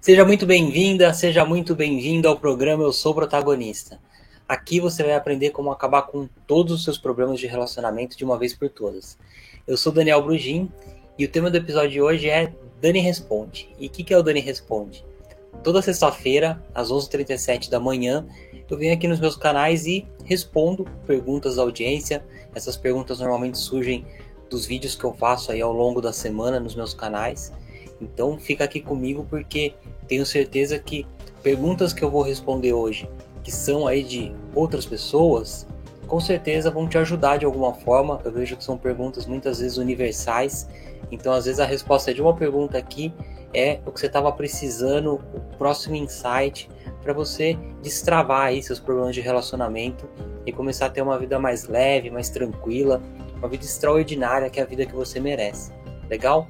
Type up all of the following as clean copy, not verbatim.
Seja muito bem-vinda, seja muito bem-vindo ao programa Eu Sou Protagonista. Aqui você vai aprender como acabar com todos os seus problemas de relacionamento de uma vez por todas. Eu sou Daniel Brugin e o tema do episódio de hoje é Dani Responde. E o que é o Dani Responde? Toda sexta-feira, às 11h37 da manhã, eu venho aqui nos meus canais e respondo perguntas da audiência. Essas perguntas normalmente surgem dos vídeos que eu faço aí ao longo da semana nos meus canais. Então fica aqui comigo porque tenho certeza que perguntas que eu vou responder hoje, que são aí de outras pessoas, com certeza vão te ajudar de alguma forma. Eu vejo que são perguntas muitas vezes universais, então às vezes a resposta de uma pergunta aqui é o que você estava precisando, o próximo insight para você destravar aí seus problemas de relacionamento e começar a ter uma vida mais leve, mais tranquila, uma vida extraordinária, que é a vida que você merece. Legal?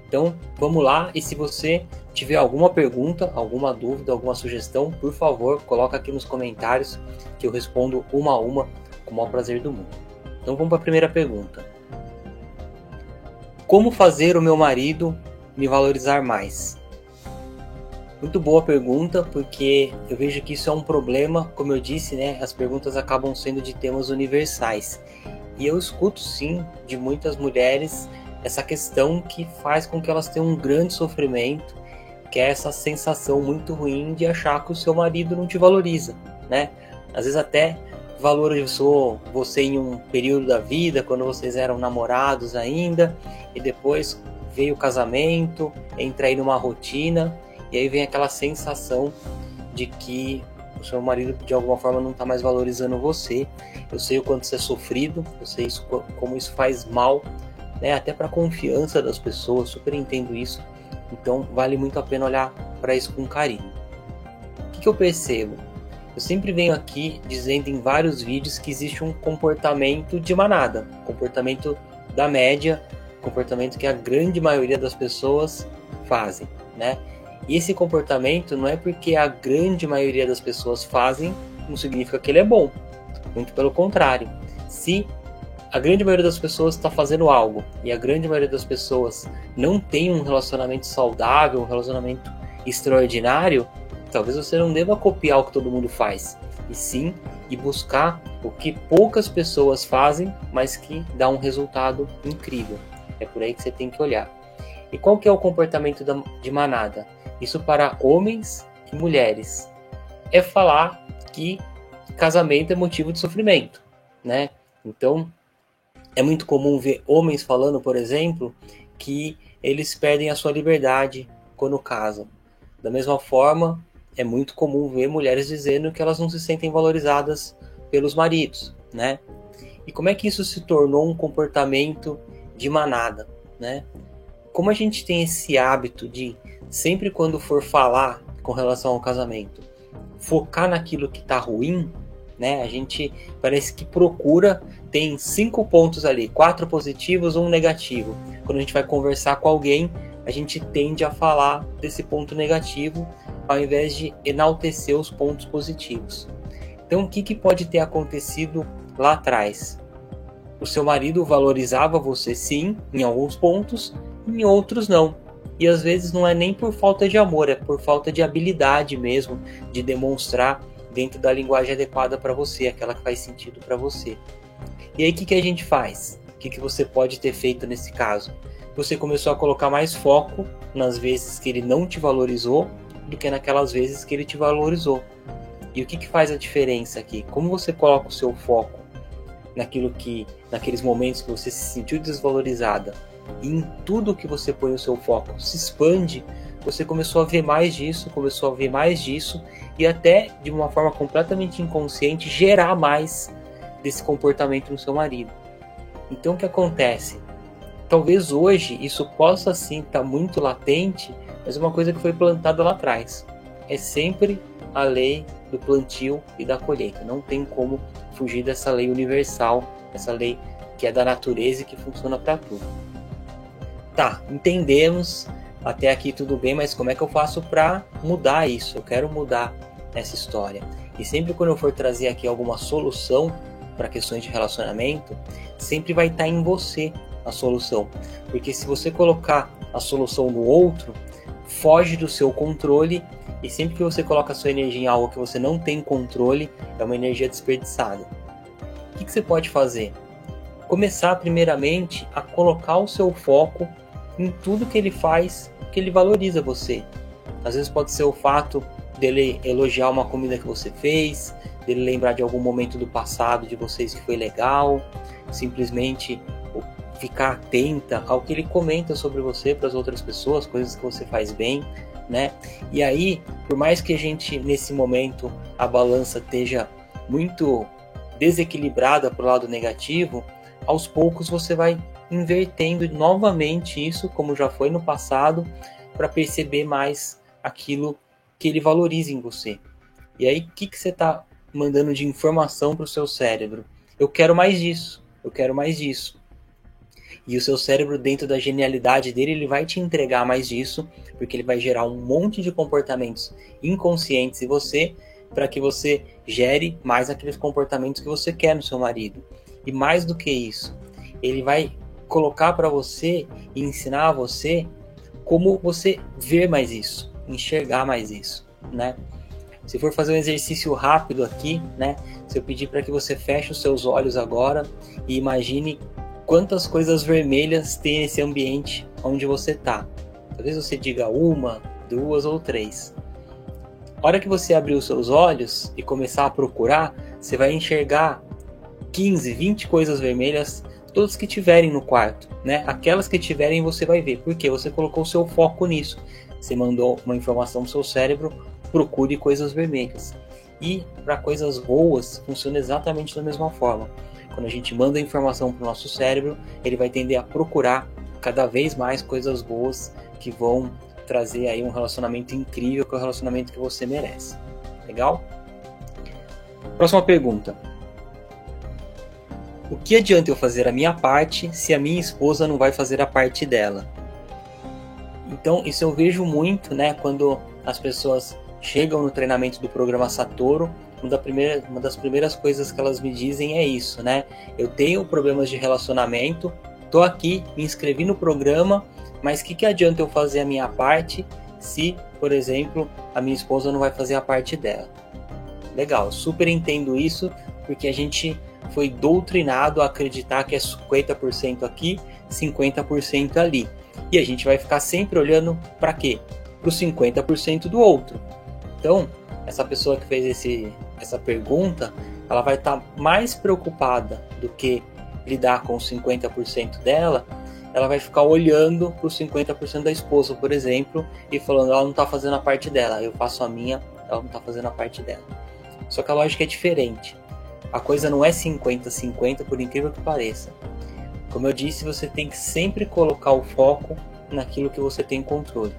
Então vamos lá, e se você tiver alguma pergunta, alguma dúvida, alguma sugestão, por favor, coloca aqui nos comentários que eu respondo uma a uma com o maior prazer do mundo. Então vamos para a primeira pergunta. Como fazer o meu marido me valorizar mais? Muito boa pergunta, porque eu vejo que isso é um problema, como eu disse, né? As perguntas acabam sendo de temas universais. E eu escuto sim de muitas mulheres essa questão que faz com que elas tenham um grande sofrimento, que é essa sensação muito ruim de achar que o seu marido não te valoriza, né? Às vezes até valorizou você em um período da vida, quando vocês eram namorados ainda, e depois veio o casamento, entra aí numa rotina, e aí vem aquela sensação de que o seu marido de alguma forma não está mais valorizando você. Eu sei o quanto isso é sofrido, eu sei como isso faz mal, né, até para a confiança das pessoas, super entendo isso. Então vale muito a pena olhar para isso com carinho. O que eu percebo? Eu sempre venho aqui dizendo em vários vídeos que existe um comportamento de manada, comportamento da média, comportamento que a grande maioria das pessoas fazem, né? E esse comportamento não é porque a grande maioria das pessoas fazem, não significa que ele é bom. Muito pelo contrário. Se a grande maioria das pessoas está fazendo algo e a grande maioria das pessoas não tem um relacionamento saudável, um relacionamento extraordinário, talvez você não deva copiar o que todo mundo faz, e sim ir buscar o que poucas pessoas fazem, mas que dá um resultado incrível. É por aí que você tem que olhar. E qual que é o comportamento de manada? Isso para homens e mulheres. É falar que casamento é motivo de sofrimento, né? Então, é muito comum ver homens falando, por exemplo, que eles perdem a sua liberdade quando casam. Da mesma forma, é muito comum ver mulheres dizendo que elas não se sentem valorizadas pelos maridos, né? E como é que isso se tornou um comportamento de manada, né? Como a gente tem esse hábito de, sempre quando for falar com relação ao casamento, focar naquilo que está ruim, né? A gente parece que procura, tem 5 pontos ali, 4 positivos, 1 negativo. Quando a gente vai conversar com alguém, a gente tende a falar desse ponto negativo, ao invés de enaltecer os pontos positivos. Então, o que pode ter acontecido lá atrás? O seu marido valorizava você sim, em alguns pontos, em outros não. E às vezes não é nem por falta de amor, é por falta de habilidade mesmo, de demonstrar dentro da linguagem adequada para você, aquela que faz sentido para você. E aí o que a gente faz? O que você pode ter feito nesse caso? Você começou a colocar mais foco nas vezes que ele não te valorizou do que naquelas vezes que ele te valorizou. E o que faz a diferença aqui? Como você coloca o seu foco naqueles momentos que você se sentiu desvalorizada, e em tudo que você põe o seu foco se expande, você começou a ver mais disso, e até de uma forma completamente inconsciente gerar mais desse comportamento no seu marido. Então o que acontece? Talvez hoje isso possa sim estar muito latente, mas é uma coisa que foi plantada lá atrás. É sempre a lei do plantio e da colheita. Não tem como fugir dessa lei universal, essa lei que é da natureza e que funciona para tudo. Tá, entendemos, até aqui tudo bem, mas como é que eu faço para mudar isso? Eu quero mudar essa história. E sempre quando eu for trazer aqui alguma solução para questões de relacionamento, sempre vai estar em você a solução. Porque se você colocar a solução no outro, foge do seu controle, e sempre que você coloca a sua energia em algo que você não tem controle, é uma energia desperdiçada. O que você pode fazer? Começar primeiramente a colocar o seu foco em tudo que ele faz, que ele valoriza você. Às vezes pode ser o fato dele elogiar uma comida que você fez, dele lembrar de algum momento do passado de vocês que foi legal, simplesmente ficar atenta ao que ele comenta sobre você para as outras pessoas, coisas que você faz bem, né? E aí, por mais que a gente, nesse momento, a balança esteja muito desequilibrada para o lado negativo, aos poucos você vai invertendo novamente isso, como já foi no passado, para perceber mais aquilo que ele valoriza em você. E aí, o que você está mandando de informação para o seu cérebro? Eu quero mais disso, eu quero mais disso. E o seu cérebro, dentro da genialidade dele, ele vai te entregar mais disso, porque ele vai gerar um monte de comportamentos inconscientes em você, para que você gere mais aqueles comportamentos que você quer no seu marido. E mais do que isso, ele vai colocar para você e ensinar a você como você ver mais isso, enxergar mais isso, né? Se for fazer um exercício rápido aqui, né? Se eu pedir para que você feche os seus olhos agora e imagine quantas coisas vermelhas tem nesse ambiente onde você está. Talvez você diga 1, 2 ou 3. A hora que você abrir os seus olhos e começar a procurar, você vai enxergar 15, 20 coisas vermelhas, todas que tiverem no quarto, né? Aquelas que tiverem você vai ver, porque você colocou o seu foco nisso. Você mandou uma informação para o seu cérebro, procure coisas vermelhas. E para coisas boas, funciona exatamente da mesma forma. Quando a gente manda a informação para o nosso cérebro, ele vai tender a procurar cada vez mais coisas boas que vão trazer aí um relacionamento incrível, que é o relacionamento que você merece. Legal? Próxima pergunta. O que adianta eu fazer a minha parte se a minha esposa não vai fazer a parte dela? Então, isso eu vejo muito, né, quando as pessoas chegam no treinamento do programa Satoru. Uma das primeiras coisas que elas me dizem é isso, né? Eu tenho problemas de relacionamento, tô aqui, me inscrevi no programa, mas o que adianta eu fazer a minha parte se, por exemplo, a minha esposa não vai fazer a parte dela? Legal, super entendo isso, porque a gente foi doutrinado a acreditar que é 50% aqui, 50% ali. E a gente vai ficar sempre olhando para quê? Para os 50% do outro. Então, essa pessoa que fez essa pergunta, ela vai estar mais preocupada do que lidar com os 50% dela. Ela vai ficar olhando para os 50% da esposa, por exemplo, e falando, ela não está fazendo a parte dela, eu faço a minha, ela não está fazendo a parte dela. Só que a lógica é diferente. A coisa não é 50-50, por incrível que pareça. Como eu disse, você tem que sempre colocar o foco naquilo que você tem controle.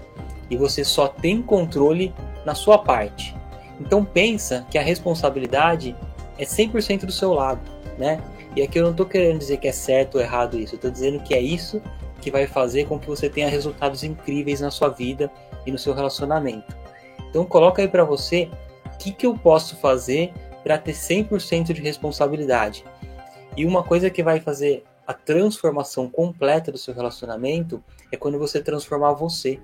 E você só tem controle na sua parte. Então pensa que a responsabilidade é 100% do seu lado, né? E aqui eu não estou querendo dizer que é certo ou errado isso. Eu estou dizendo que é isso que vai fazer com que você tenha resultados incríveis na sua vida e no seu relacionamento. Então coloca aí para você o que eu posso fazer para ter 100% de responsabilidade. E uma coisa que vai fazer a transformação completa do seu relacionamento é quando você transformar você.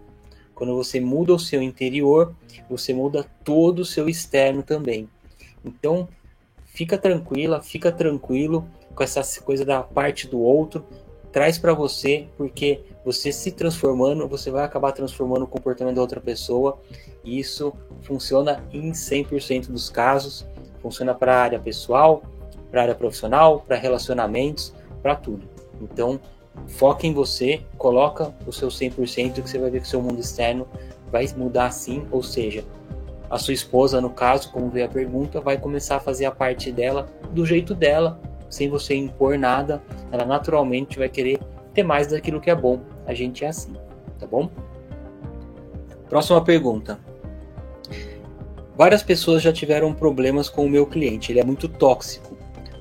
Quando você muda o seu interior, você muda todo o seu externo também. Então, fica tranquila, fica tranquilo com essa coisa da parte do outro. Traz para você, porque você se transformando, você vai acabar transformando o comportamento da outra pessoa. E isso funciona em 100% dos casos. Funciona para a área pessoal, para a área profissional, para relacionamentos, para tudo. Então, foca em você, coloca o seu 100% que você vai ver que o seu mundo externo vai mudar sim, ou seja, a sua esposa, no caso, como veio a pergunta, vai começar a fazer a parte dela do jeito dela, sem você impor nada, ela naturalmente vai querer ter mais daquilo que é bom. A gente é assim, tá bom? Próxima pergunta. Várias pessoas já tiveram problemas com o meu cliente, ele é muito tóxico.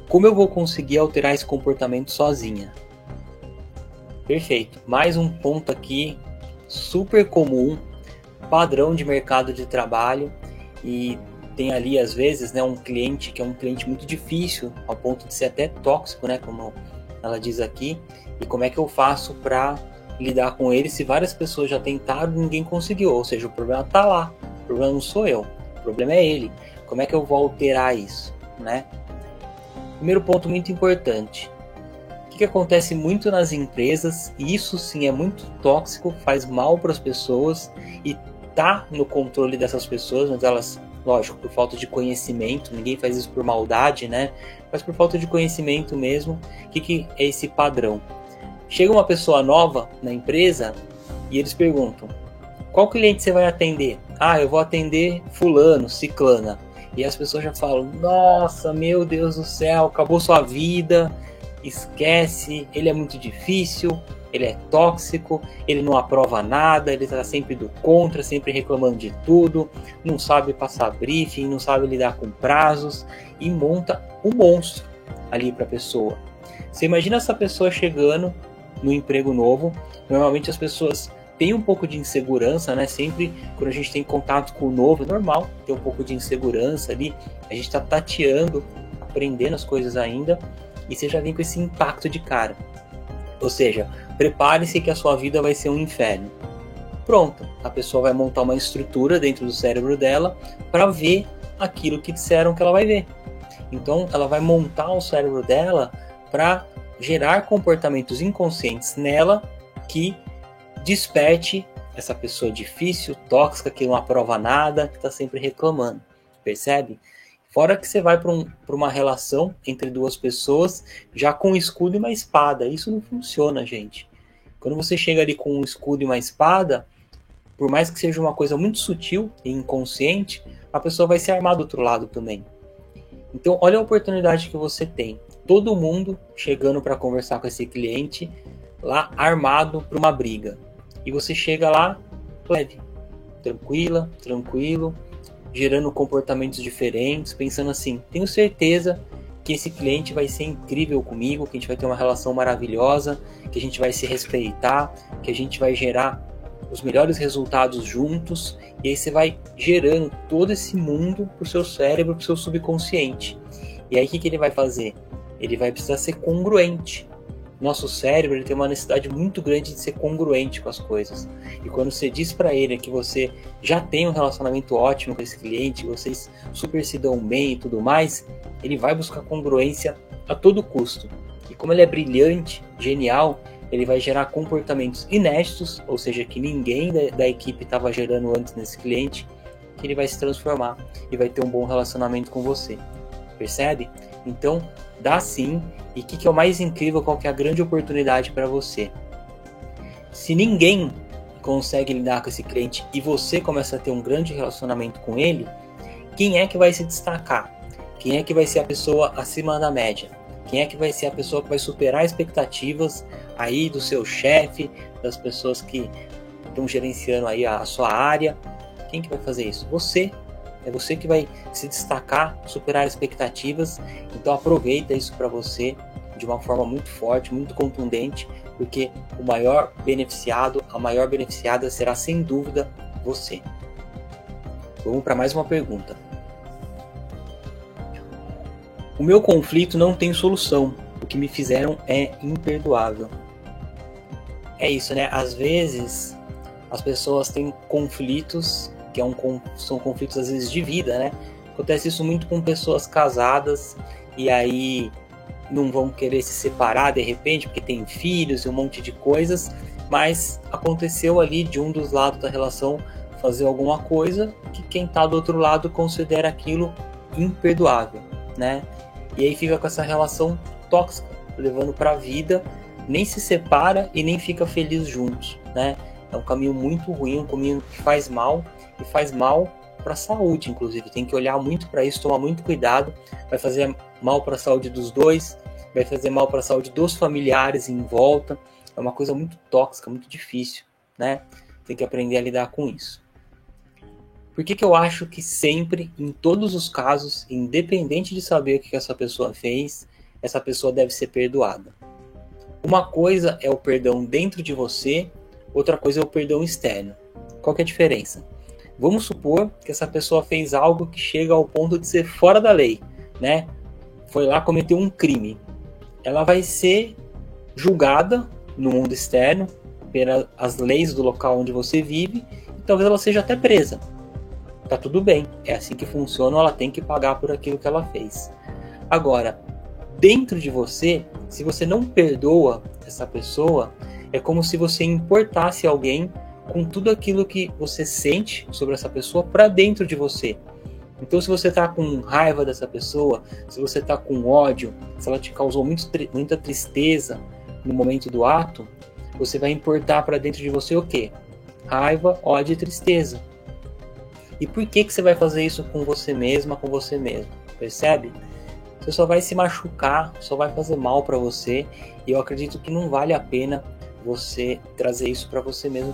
Como eu vou conseguir alterar esse comportamento sozinha? Perfeito. Mais um ponto aqui, super comum, padrão de mercado de trabalho, e tem ali às vezes, né, um cliente que é um cliente muito difícil, ao ponto de ser até tóxico, né, como ela diz aqui, e como é que eu faço para lidar com ele se várias pessoas já tentaram e ninguém conseguiu? Ou seja, o problema está lá, o problema não sou eu, o problema é ele. Como é que eu vou alterar isso, né? Primeiro ponto muito importante. O que acontece muito nas empresas, e isso sim é muito tóxico, faz mal para as pessoas e tá no controle dessas pessoas, mas elas, lógico, por falta de conhecimento, ninguém faz isso por maldade, né? Mas por falta de conhecimento mesmo. O que é esse padrão? Chega uma pessoa nova na empresa e eles perguntam: qual cliente você vai atender? Ah, eu vou atender fulano, ciclana. E as pessoas já falam: nossa, meu Deus do céu, acabou sua vida, esquece, ele é muito difícil, ele é tóxico, ele não aprova nada, ele está sempre do contra, sempre reclamando de tudo, não sabe passar briefing, não sabe lidar com prazos e monta um monstro ali para a pessoa. Você imagina essa pessoa chegando no emprego novo. Normalmente as pessoas têm um pouco de insegurança, né? Sempre quando a gente tem contato com o novo, é normal ter um pouco de insegurança ali. A gente está tateando, aprendendo as coisas ainda, e você já vem com esse impacto de cara. Ou seja, prepare-se que a sua vida vai ser um inferno. Pronto, a pessoa vai montar uma estrutura dentro do cérebro dela para ver aquilo que disseram que ela vai ver. Então ela vai montar o cérebro dela para gerar comportamentos inconscientes nela que desperte essa pessoa difícil, tóxica, que não aprova nada, que está sempre reclamando. Percebe? Fora que você vai para uma relação entre duas pessoas já com um escudo e uma espada. Isso não funciona, gente. Quando você chega ali com um escudo e uma espada, por mais que seja uma coisa muito sutil e inconsciente, a pessoa vai se armar do outro lado também. Então, olha a oportunidade que você tem. Todo mundo chegando para conversar com esse cliente lá armado para uma briga. E você chega lá leve, tranquilo, gerando comportamentos diferentes, pensando assim: tenho certeza que esse cliente vai ser incrível comigo, que a gente vai ter uma relação maravilhosa, que a gente vai se respeitar, que a gente vai gerar os melhores resultados juntos. E aí você vai gerando todo esse mundo para o seu cérebro, para o seu subconsciente. E aí o que ele vai fazer? Ele vai precisar ser congruente. Nosso cérebro ele tem uma necessidade muito grande de ser congruente com as coisas. E quando você diz para ele que você já tem um relacionamento ótimo com esse cliente, vocês super se dão bem e tudo mais, ele vai buscar congruência a todo custo. E como ele é brilhante, genial, ele vai gerar comportamentos inéditos, ou seja, que ninguém da equipe estava gerando antes nesse cliente, que ele vai se transformar e vai ter um bom relacionamento com você. Percebe? Então, dá sim. E o que é o mais incrível, qual que é a grande oportunidade para você? Se ninguém consegue lidar com esse cliente e você começa a ter um grande relacionamento com ele, quem é que vai se destacar? Quem é que vai ser a pessoa acima da média? Quem é que vai ser a pessoa que vai superar expectativas aí do seu chefe, das pessoas que estão gerenciando aí a sua área? Quem que vai fazer isso? Você. É você que vai se destacar, superar expectativas. Então aproveita isso para você de uma forma muito forte, muito contundente, porque o maior beneficiado, a maior beneficiada será sem dúvida você. Vamos para mais uma pergunta. O meu conflito não tem solução. O que me fizeram é imperdoável. É isso, né? Às vezes as pessoas têm conflitos que são conflitos às vezes de vida, né? Acontece isso muito com pessoas casadas e aí não vão querer se separar de repente porque tem filhos e um monte de coisas, mas aconteceu ali de um dos lados da relação fazer alguma coisa que quem está do outro lado considera aquilo imperdoável, né? E aí fica com essa relação tóxica, levando para a vida, nem se separa e nem fica feliz juntos, né? É um caminho muito ruim, um caminho que faz mal, e faz mal para a saúde, inclusive. Tem que olhar muito para isso, tomar muito cuidado. Vai fazer mal para a saúde dos dois, vai fazer mal para a saúde dos familiares em volta. É uma coisa muito tóxica, muito difícil, né? Tem que aprender a lidar com isso. Por que eu acho que sempre, em todos os casos, independente de saber o que essa pessoa fez, essa pessoa deve ser perdoada? Uma coisa é o perdão dentro de você, outra coisa é o perdão externo. Qual que é a diferença? Vamos supor que essa pessoa fez algo que chega ao ponto de ser fora da lei, né? Foi lá, cometeu um crime. Ela vai ser julgada no mundo externo, pelas leis do local onde você vive, e talvez ela seja até presa. Tá tudo bem, é assim que funciona, ela tem que pagar por aquilo que ela fez. Agora, dentro de você, se você não perdoa essa pessoa, é como se você importasse alguém com tudo aquilo que você sente sobre essa pessoa para dentro de você. Então, se você está com raiva dessa pessoa, se você está com ódio, se ela te causou muita tristeza no momento do ato, você vai importar para dentro de você o quê? Raiva, ódio e tristeza. E por que você vai fazer isso com você mesma, com você mesmo? Percebe? Você só vai se machucar, só vai fazer mal para você. E eu acredito que não vale a pena você trazer isso para você mesmo,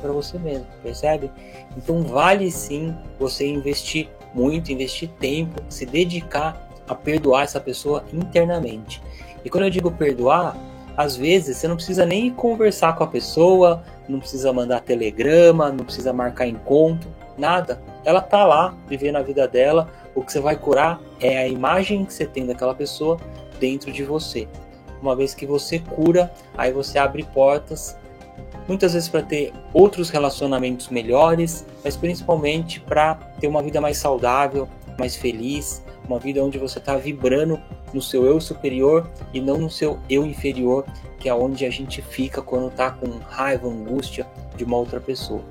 percebe? Então vale sim você investir muito, investir tempo, se dedicar a perdoar essa pessoa internamente. E quando eu digo perdoar, às vezes você não precisa nem conversar com a pessoa, não precisa mandar telegrama, não precisa marcar encontro, nada. Ela tá lá, vivendo a vida dela. O que você vai curar é a imagem que você tem daquela pessoa dentro de você. Uma vez que você cura, aí você abre portas, muitas vezes para ter outros relacionamentos melhores, mas principalmente para ter uma vida mais saudável, mais feliz, uma vida onde você está vibrando no seu eu superior e não no seu eu inferior, que é onde a gente fica quando está com raiva, angústia de uma outra pessoa.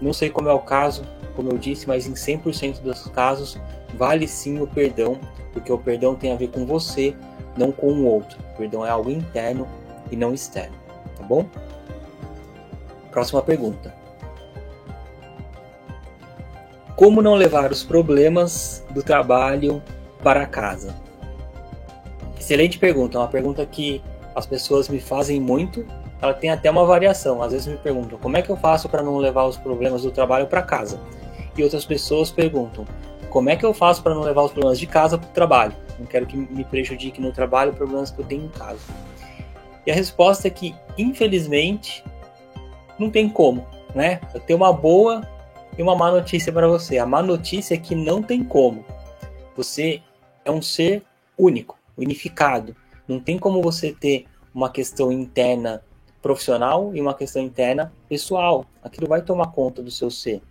Não sei como é o caso, como eu disse, mas em 100% dos casos vale sim o perdão, porque o perdão tem a ver com você, não com o outro. O perdão é algo interno e não externo, tá bom? Próxima pergunta. Como não levar os problemas do trabalho para casa? Excelente pergunta, é uma pergunta que as pessoas me fazem muito. Ela tem até uma variação. Às vezes me perguntam, como é que eu faço para não levar os problemas do trabalho para casa? E outras pessoas perguntam, como é que eu faço para não levar os problemas de casa para o trabalho? Não quero que me prejudique no trabalho os problemas que eu tenho em casa. E a resposta é que, infelizmente, não tem como, né? Eu tenho uma boa e uma má notícia para você. A má notícia é que não tem como. Você é um ser único, unificado. Não tem como você ter uma questão interna profissional e uma questão interna pessoal. Aquilo vai tomar conta do seu ser.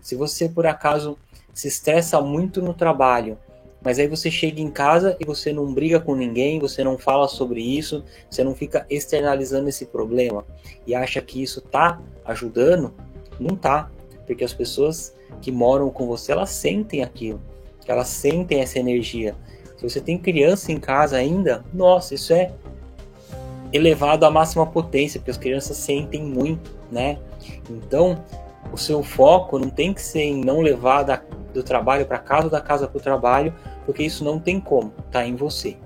Se você, por acaso, se estressa muito no trabalho, mas aí você chega em casa e você não briga com ninguém, você não fala sobre isso, você não fica externalizando esse problema e acha que isso tá ajudando, não tá. Porque as pessoas que moram com você, elas sentem aquilo, elas sentem essa energia. Se você tem criança em casa ainda, nossa, isso é elevado à máxima potência, porque as crianças sentem muito, né? Então, o seu foco não tem que ser em não levar do trabalho para casa ou da casa para o trabalho, porque isso não tem como, tá em você.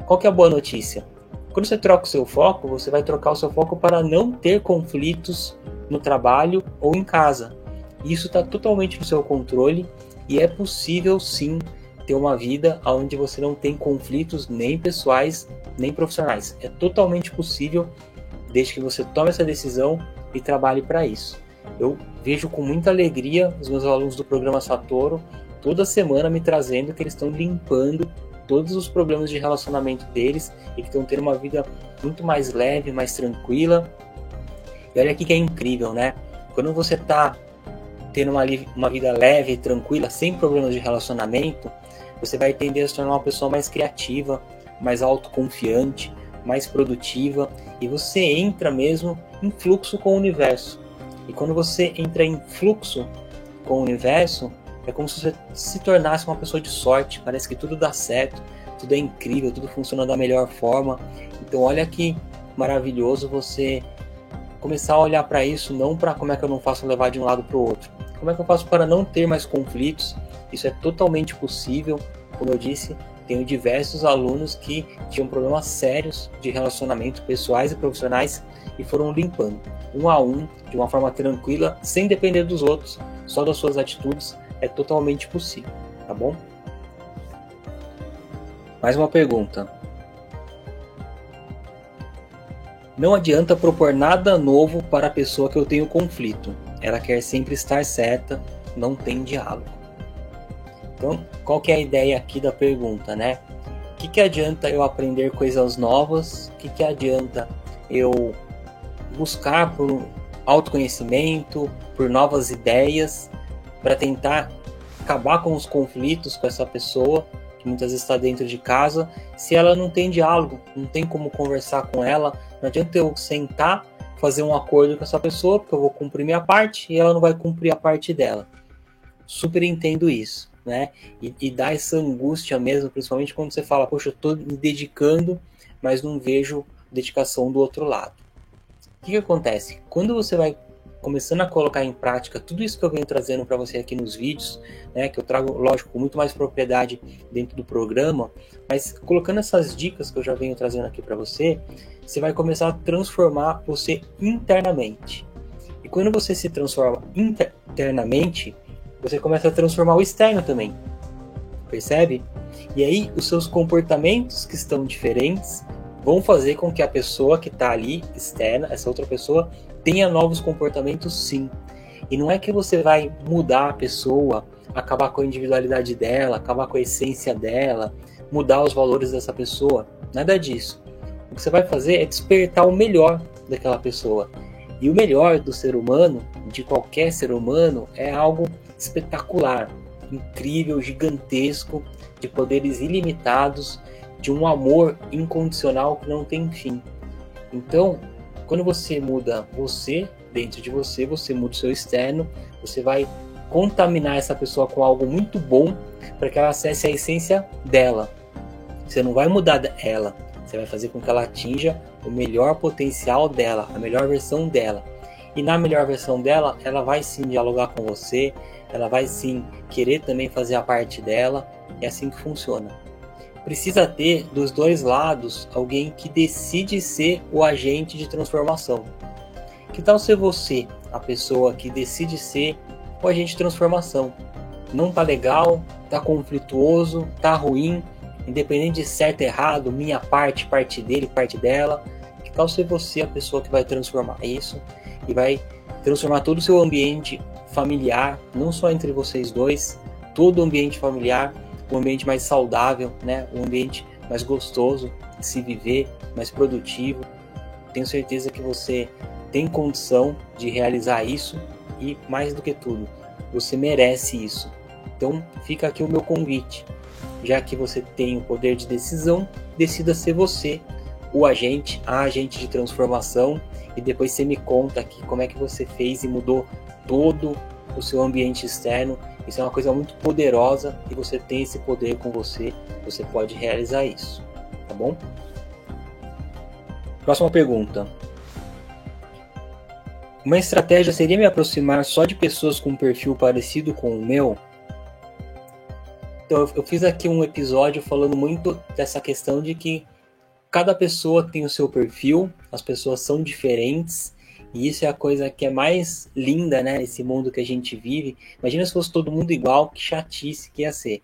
Qual que é a boa notícia? Quando você troca o seu foco, você vai trocar o seu foco para não ter conflitos no trabalho ou em casa. Isso está totalmente no seu controle e é possível sim ter uma vida onde você não tem conflitos nem pessoais nem profissionais. É totalmente possível desde que você tome essa decisão e trabalhe para isso. Eu vejo com muita alegria os meus alunos do programa Satoru toda semana me trazendo que eles estão limpando todos os problemas de relacionamento deles e que estão tendo uma vida muito mais leve, mais tranquila. E olha aqui que é incrível, né? Quando você está tendo uma vida leve, tranquila, sem problemas de relacionamento, você vai tender a se tornar uma pessoa mais criativa, mais autoconfiante, mais produtiva, e você entra mesmo em fluxo com o universo. E quando você entra em fluxo com o universo, é como se você se tornasse uma pessoa de sorte, parece que tudo dá certo, tudo é incrível, tudo funciona da melhor forma. Então olha que maravilhoso você começar a olhar para isso, não para como é que eu não faço levar de um lado para o outro. Como é que eu faço para não ter mais conflitos? Isso é totalmente possível. Como eu disse, tenho diversos alunos que tinham problemas sérios de relacionamento pessoais e profissionais e foram limpando, um a um, de uma forma tranquila, sem depender dos outros, só das suas atitudes. É totalmente possível, tá bom? Mais uma pergunta. Não adianta propor nada novo para a pessoa que eu tenho conflito. Ela quer sempre estar certa, não tem diálogo. Então, qual que é a ideia aqui da pergunta, né? O que adianta eu aprender coisas novas? O que adianta eu buscar por autoconhecimento, por novas ideias, para tentar acabar com os conflitos com essa pessoa, que muitas vezes está dentro de casa. Se ela não tem diálogo, não tem como conversar com ela, não adianta eu sentar, fazer um acordo com essa pessoa, porque eu vou cumprir minha parte e ela não vai cumprir a parte dela. Super entendo isso, né? E dá essa angústia mesmo, principalmente quando você fala, poxa, eu estou me dedicando, mas não vejo dedicação do outro lado. O que acontece? Quando você vai começando a colocar em prática tudo isso que eu venho trazendo para você aqui nos vídeos, né, que eu trago, lógico, com muito mais propriedade dentro do programa, mas colocando essas dicas que eu já venho trazendo aqui para você, você vai começar a transformar você internamente. E quando você se transforma internamente, você começa a transformar o externo também. Percebe? E aí, os seus comportamentos que estão diferentes vão fazer com que a pessoa que está ali, externa, essa outra pessoa, tenha novos comportamentos, sim. E não é que você vai mudar a pessoa, acabar com a individualidade dela, acabar com a essência dela, mudar os valores dessa pessoa. Nada disso. O que você vai fazer é despertar o melhor daquela pessoa. E o melhor do ser humano, de qualquer ser humano, é algo espetacular, incrível, gigantesco, de poderes ilimitados, de um amor incondicional que não tem fim. Então, quando você muda você, dentro de você, você muda o seu externo, você vai contaminar essa pessoa com algo muito bom para que ela acesse a essência dela. Você não vai mudar ela, você vai fazer com que ela atinja o melhor potencial dela, a melhor versão dela. E na melhor versão dela, ela vai sim dialogar com você, ela vai sim querer também fazer a parte dela, é assim que funciona. Precisa ter dos dois lados alguém que decide ser o agente de transformação. Que tal ser você, a pessoa que decide ser o agente de transformação? Não tá legal, tá conflituoso, tá ruim, independente de certo e errado, minha parte, parte dele, parte dela. Que tal ser você a pessoa que vai transformar isso e vai transformar todo o seu ambiente familiar, não só entre vocês dois, todo o ambiente familiar, um ambiente mais saudável, né? Um ambiente mais gostoso de se viver, mais produtivo. Tenho certeza que você tem condição de realizar isso e, mais do que tudo, você merece isso. Então fica aqui o meu convite. Já que você tem o poder de decisão, decida ser você o agente, a agente de transformação, e depois você me conta aqui como é que você fez e mudou todo o seu ambiente externo. Isso é uma coisa muito poderosa e você tem esse poder com você, você pode realizar isso, tá bom? Próxima pergunta. Uma estratégia seria me aproximar só de pessoas com um perfil parecido com o meu? Então, eu fiz aqui um episódio falando muito dessa questão de que cada pessoa tem o seu perfil, as pessoas são diferentes, e isso é a coisa que é mais linda, né? Esse mundo que a gente vive. Imagina se fosse todo mundo igual, que chatice que ia ser.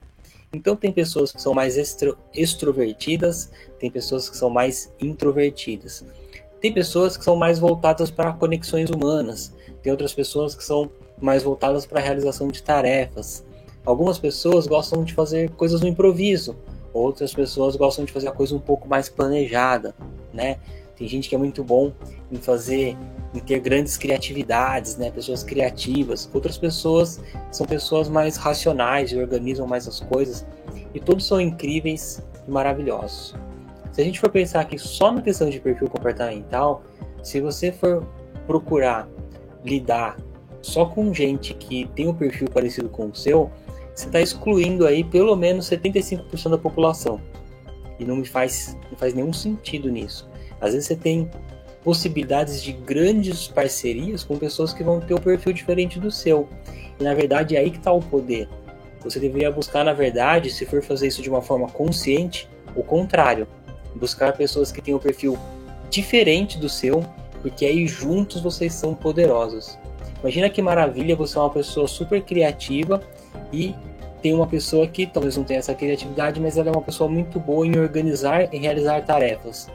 Então tem pessoas que são mais extrovertidas, tem pessoas que são mais introvertidas. Tem pessoas que são mais voltadas para conexões humanas, tem outras pessoas que são mais voltadas para a realização de tarefas. Algumas pessoas gostam de fazer coisas no improviso, outras pessoas gostam de fazer a coisa um pouco mais planejada, né? Tem gente que é muito bom em ter grandes criatividades, né? Pessoas criativas. Outras pessoas são pessoas mais racionais e organizam mais as coisas. E todos são incríveis e maravilhosos. Se a gente for pensar aqui só na questão de perfil comportamental, se você for procurar lidar só com gente que tem um perfil parecido com o seu, você está excluindo aí pelo menos 75% da população. E não faz nenhum sentido nisso. Às vezes você tem possibilidades de grandes parcerias com pessoas que vão ter um perfil diferente do seu. E na verdade é aí que está o poder. Você deveria buscar, na verdade, se for fazer isso de uma forma consciente, o contrário. Buscar pessoas que têm um perfil diferente do seu, porque aí juntos vocês são poderosos. Imagina que maravilha você é uma pessoa super criativa e tem uma pessoa que talvez não tenha essa criatividade, mas ela é uma pessoa muito boa em organizar e realizar tarefas.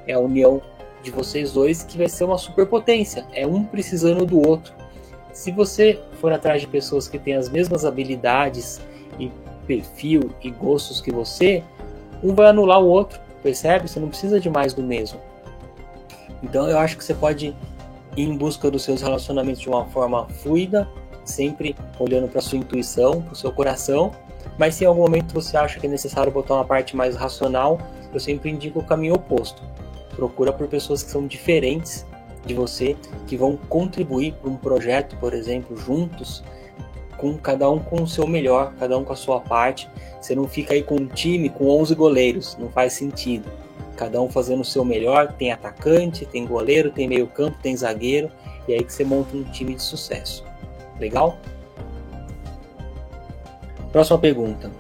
É a união de vocês dois que vai ser uma superpotência. É um precisando do outro. Se você for atrás de pessoas que têm as mesmas habilidades e perfil e gostos que você, um vai anular o outro, percebe? Você não precisa de mais do mesmo. Então eu acho que você pode ir em busca dos seus relacionamentos de uma forma fluida, sempre olhando para sua intuição, para o seu coração. Mas se em algum momento você acha que é necessário botar uma parte mais racional, eu sempre indico o caminho oposto. Procura por pessoas que são diferentes de você, que vão contribuir para um projeto, por exemplo, juntos, com cada um com o seu melhor, cada um com a sua parte. Você não fica aí com um time com 11 goleiros, não faz sentido. Cada um fazendo o seu melhor, tem atacante, tem goleiro, tem meio campo, tem zagueiro, e aí que você monta um time de sucesso. Legal? Próxima pergunta.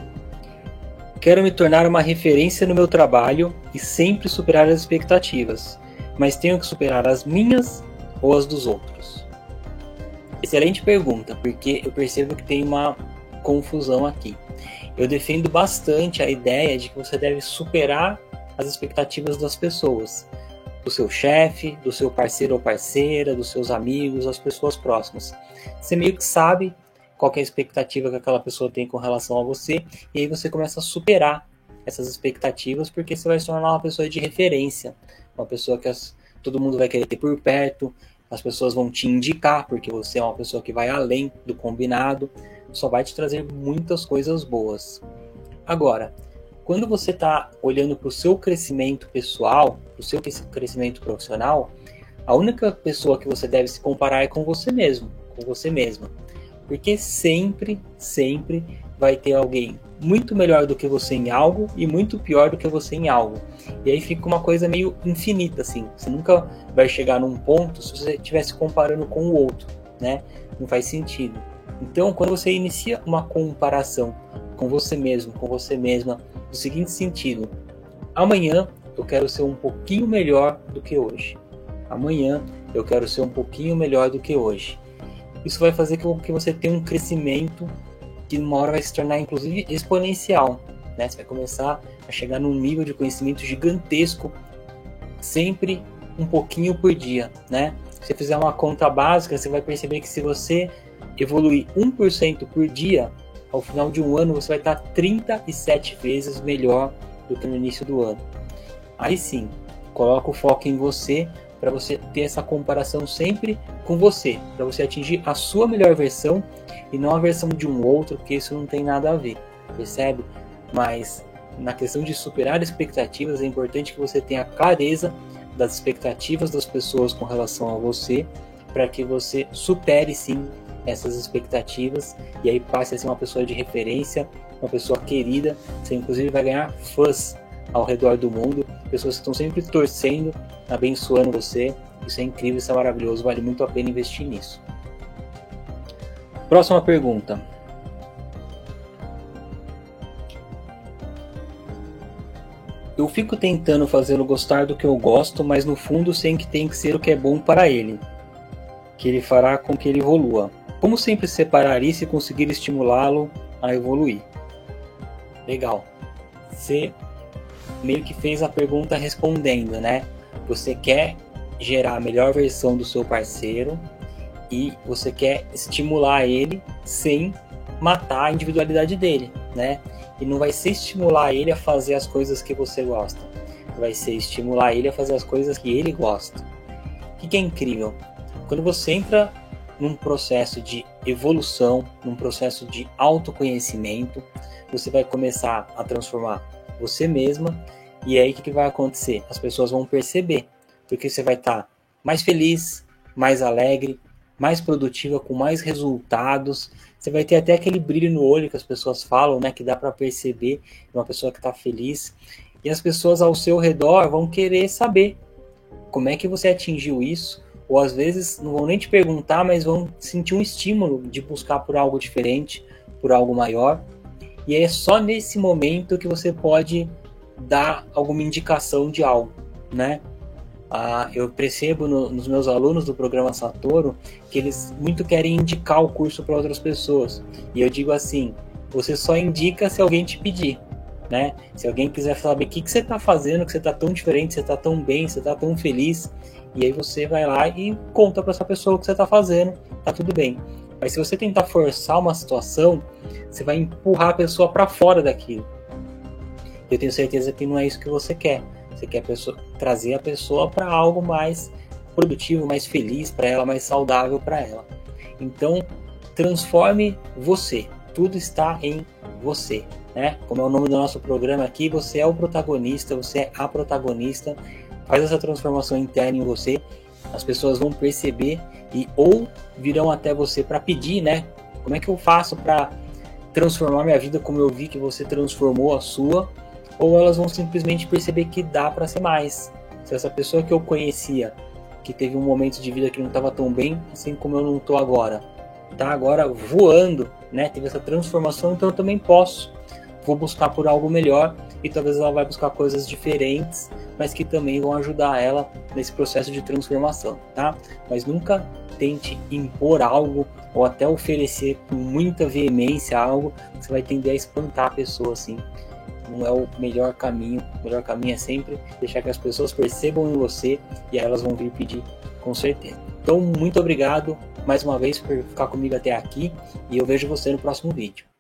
Quero me tornar uma referência no meu trabalho e sempre superar as expectativas, mas tenho que superar as minhas ou as dos outros? Excelente pergunta, porque eu percebo que tem uma confusão aqui. Eu defendo bastante a ideia de que você deve superar as expectativas das pessoas, do seu chefe, do seu parceiro ou parceira, dos seus amigos, das pessoas próximas. Você meio que sabe qual que é a expectativa que aquela pessoa tem com relação a você, e aí você começa a superar essas expectativas, porque você vai se tornar uma pessoa de referência, uma pessoa que todo mundo vai querer ter por perto, as pessoas vão te indicar, porque você é uma pessoa que vai além do combinado, só vai te trazer muitas coisas boas. Agora, quando você está olhando para o seu crescimento pessoal, para o seu crescimento profissional, a única pessoa que você deve se comparar é com você mesmo, com você mesma. Porque sempre vai ter alguém muito melhor do que você em algo e muito pior do que você em algo. E aí fica uma coisa meio infinita, assim. Você nunca vai chegar num ponto se você estiver se comparando com o outro, né? Não faz sentido. Então, quando você inicia uma comparação com você mesmo, com você mesma, no seguinte sentido: amanhã eu quero ser um pouquinho melhor do que hoje. Amanhã eu quero ser um pouquinho melhor do que hoje. Isso vai fazer com que você tenha um crescimento que uma hora vai se tornar inclusive exponencial, né? Você vai começar a chegar num nível de conhecimento gigantesco, sempre um pouquinho por dia, né? Se você fizer uma conta básica, você vai perceber que se você evoluir 1% por dia, ao final de um ano você vai estar 37 vezes melhor do que no início do ano. Aí sim, coloca o foco em você, para você ter essa comparação sempre com você, para você atingir a sua melhor versão e não a versão de um outro, porque isso não tem nada a ver, percebe? Mas na questão de superar expectativas, é importante que você tenha clareza das expectativas das pessoas com relação a você, para que você supere sim essas expectativas e aí passe a ser uma pessoa de referência, uma pessoa querida. Você inclusive vai ganhar fãs ao redor do mundo, pessoas que estão sempre torcendo, abençoando você. Isso é incrível, isso é maravilhoso, vale muito a pena investir nisso. Próxima pergunta. Eu fico tentando fazê-lo gostar do que eu gosto, mas no fundo sei que tem que ser o que é bom para ele, que ele fará com que ele evolua. Como sempre separar isso e conseguir estimulá-lo a evoluir? Legal. Você meio que fez a pergunta respondendo, né? Você quer gerar a melhor versão do seu parceiro e você quer estimular ele sem matar a individualidade dele, né? E não vai ser estimular ele a fazer as coisas que você gosta, vai ser estimular ele a fazer as coisas que ele gosta. O que é incrível? Quando você entra num processo de evolução, num processo de autoconhecimento, você vai começar a transformar você mesma, e aí o que vai acontecer? As pessoas vão perceber, porque você vai estar mais feliz, mais alegre, mais produtiva, com mais resultados. Você vai ter até aquele brilho no olho que as pessoas falam, né? Que dá para perceber uma pessoa que está feliz. E as pessoas ao seu redor vão querer saber como é que você atingiu isso. Ou às vezes não vão nem te perguntar, mas vão sentir um estímulo de buscar por algo diferente, por algo maior. E é só nesse momento que você pode dar alguma indicação de algo, né? Eu percebo nos meus alunos do programa Satoru que eles muito querem indicar o curso para outras pessoas. E eu digo assim, você só indica se alguém te pedir, né? Se alguém quiser saber o que você está fazendo, que você está tão diferente, você está tão bem, você está tão feliz, e aí você vai lá e conta para essa pessoa o que você está fazendo, tá tudo bem. Mas se você tentar forçar uma situação, você vai empurrar a pessoa para fora daquilo. Eu tenho certeza que não é isso que você quer. Você quer trazer a pessoa para algo mais produtivo, mais feliz para ela, mais saudável para ela. Então, transforme você. Tudo está em você, né? Como é o nome do nosso programa aqui, você é o protagonista, você é a protagonista. Faz essa transformação interna em você. As pessoas vão perceber e ou virão até você para pedir, né? Como é que eu faço para transformar minha vida como eu vi que você transformou a sua? Ou elas vão simplesmente perceber que dá para ser mais. Se essa pessoa que eu conhecia, que teve um momento de vida que não estava tão bem, assim como eu não estou agora, tá agora voando, né? Teve essa transformação, então eu também posso. Vou buscar por algo melhor e talvez ela vai buscar coisas diferentes, mas que também vão ajudar ela nesse processo de transformação, tá? Mas nunca tente impor algo ou até oferecer com muita veemência algo que você vai tender a espantar a pessoa assim. Não é o melhor caminho. O melhor caminho é sempre deixar que as pessoas percebam em você e aí elas vão vir pedir com certeza. Então, muito obrigado mais uma vez por ficar comigo até aqui e eu vejo você no próximo vídeo.